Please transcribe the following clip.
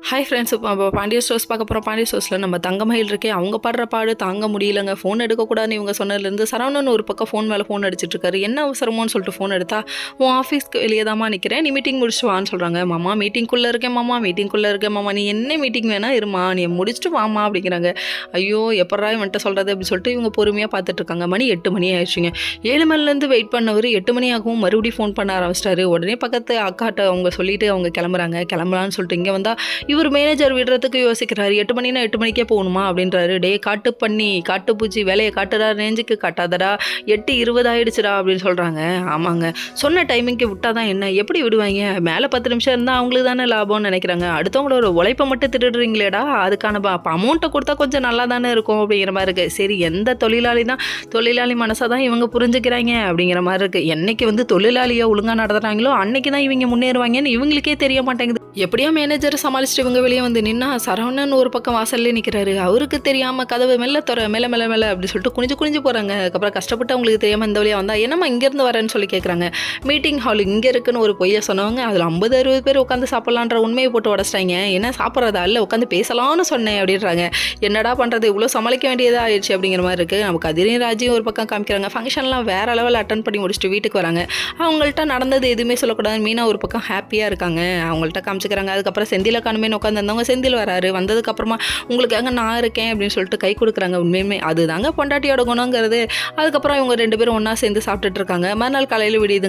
Hi friends, இப்போ Pandya stores பார்க்க போகிறோம். பாண்டிய ஸ்டோர்ஸில் நம்ம தங்கமயில் இருக்கே, அவங்க படுற பாடு தாங்க முடியலங்க. ஃபோன் எடுக்கக்கூடாதுன்னு இவங்க சொன்னதுலேருந்து சரவணன் ஒரு பக்கம் ஃபோன் மேலே ஃபோன் அடிச்சிட்ருக்காரு. என்ன அவசரமோன்னு சொல்லிட்டு ஃபோன் எடுத்தா, உன் ஆஃபீஸ்க்கு வெளியே தாம்மா நிற்கிறேன், நீ மீட்டிங் முடிச்சுட்டு வான்னு சொல்கிறாங்க. மாமா மீட்டிங்குள்ளே இருக்கேன் மாமா, நீ என்ன மீட்டிங் வேணா இருமா, நீ முடிச்சுட்டு வாமா அப்படிங்கிறாங்க. ஐயோ எப்பட்றா இவன்ட்ட சொல்கிறது அப்படின்னு சொல்லிட்டு இவங்க பொறுமையாக பார்த்துட்ருக்காங்க. மணி 8 மணி ஆயிடுச்சுங்க. 7 மணிலேருந்து வெயிட் பண்ணவர் 8 மணி ஆகவும் மறுபடியும் ஃபோன் பண்ண ஆரம்பிச்சிட்டாரு. உடனே பக்கத்து அக்காட்ட அவங்க சொல்லிவிட்டு அவங்க கிளம்பலான்னு சொல்லிட்டு இங்கே வந்தால் இவர் மேனேஜர் விடுறதுக்கு யோசிக்கிறாரு. 8 மணினா 8 மணிக்கே போகணுமா அப்படின்றாரு. டே காட்டு பூச்சி வேலையை காட்டுறா ரேஞ்சுக்கு காட்டாதடா, 8:20 ஆயிடுச்சுடா அப்படின்னு சொல்கிறாங்க. ஆமாங்க, சொன்ன டைமிங்க்கு விட்டா தான் என்ன, எப்படி விடுவாங்க? மேலே 10 நிமிஷம் இருந்தால் அவங்களுக்கு தானே லாபம்னு நினைக்கிறாங்க. அடுத்தவங்களோட உழைப்பை மட்டும் திருடுறீங்களேடா, அதுக்கான அமௌண்ட்டை கொடுத்தா கொஞ்சம் நல்லா தானே இருக்கும் அப்படிங்கிற மாதிரி இருக்குது. சரி, எந்த தொழிலாளி மனசாக தான் இவங்க புரிஞ்சுக்கிறாங்க அப்படிங்கிற மாதிரி இருக்குது. என்னைக்கு தொழிலாளியை ஒழுங்காக நடத்துகிறாங்களோ அன்னைக்கு தான் இவங்க முன்னேறுவாங்கன்னு இவங்களுக்கே தெரிய மாட்டேங்குது. எப்படியா மேனேஜரை சமாளிச்சுட்டு இவங்க வெளியே நின்னா சரவணன் ஒரு பக்கம் வாசல்லே நிற்கிறாரு. அவருக்கு தெரியாமல் கதவு மெல்ல அப்படி சொல்லிட்டு குனிஞ்சு போகிறாங்க. அதுக்கப்புறம் கஷ்டப்பட்டு அவங்களுக்கு தெரியாமல் இந்த வழியாக வந்தால் என்னம்மா இங்கேருந்து வரேன்னு சொல்லி கேட்குறாங்க. மீட்டிங் ஹால் இங்கே இருக்குன்னு ஒரு பொய்யை சொன்னவங்க அதில் 50-60 பேர் உட்காந்து சாப்பிட்லான்ற உண்மையை போட்டு உடச்சிட்டாங்க. என்ன சாப்பிட்றதா இல்லை உட்காந்து பேசலாம்னு சொன்னேன் அப்படின்றாங்க. என்னடா பண்ணுறது, இவ்வளோ சமாளிக்க வேண்டியதாக ஆயிடுச்சு அப்படிங்கிற மாதிரி இருக்குது. நமக்கு அதிரையும் ராஜியும் ஒரு பக்கம் காமிக்கிறாங்க. ஃபங்க்ஷன்லாம் வேறு லெவலில் அட்டன் பண்ணி முடிச்சுட்டு வீட்டுக்கு வராங்க. அவங்கள்ட்ட நடந்தது எதுவுமே சொல்லக்கூடாது. மீனா ஒரு பக்கம் ஹாப்பியாக இருக்காங்க. அவங்கள்ட்ட காமிச்சிக்கிறாங்க. அதுக்கப்புறம் செந்தில காணுமே உட்காந்துருந்தவங்க செந்தில் வராரு. வந்ததுக்கப்புறமா உங்களுக்காக நான் இருக்கேன் அப்படின்னு சொல்லிட்டு கை கொடுக்குறாங்க. உண்மையுமே அதுதாங்க பொண்டாட்டியோட குணங்கிறது. அதுக்கப்புறம் இவங்க 2 பேரும் ஒன்றா சேர்ந்து சாப்பிட்டுட்டு இருக்காங்க. மறுநாள் காலையில் விடியுதுங்க.